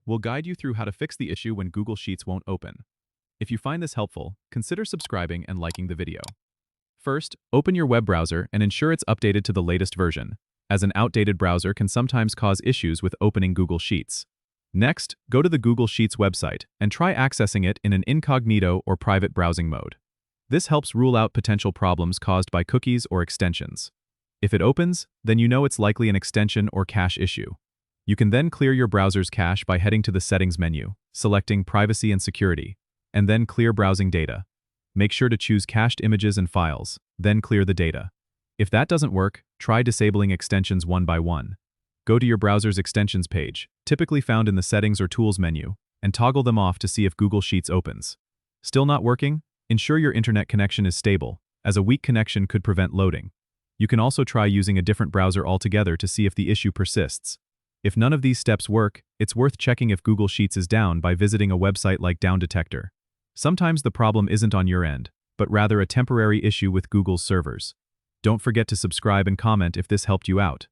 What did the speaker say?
We'll guide you through how to fix the issue when Google Sheets won't open. If you find this helpful, consider subscribing and liking the video. First, open your web browser and ensure it's updated to the latest version, as an outdated browser can sometimes cause issues with opening Google Sheets. Next, go to the Google Sheets website and try accessing it in an incognito or private browsing mode. This helps rule out potential problems caused by cookies or extensions. If it opens, then you know it's likely an extension or cache issue. You can then clear your browser's cache by heading to the Settings menu, selecting Privacy and Security, and then Clear Browsing Data. Make sure to choose Cached Images and Files, then clear the data. If that doesn't work, try disabling extensions one by one. Go to your browser's extensions page, typically found in the Settings or Tools menu, and toggle them off to see if Google Sheets opens. Still not working? Ensure your internet connection is stable, as a weak connection could prevent loading. You can also try using a different browser altogether to see if the issue persists. If none of these steps work, it's worth checking if Google Sheets is down by visiting a website like Down Detector. Sometimes the problem isn't on your end, but rather a temporary issue with Google's servers. Don't forget to subscribe and comment if this helped you out.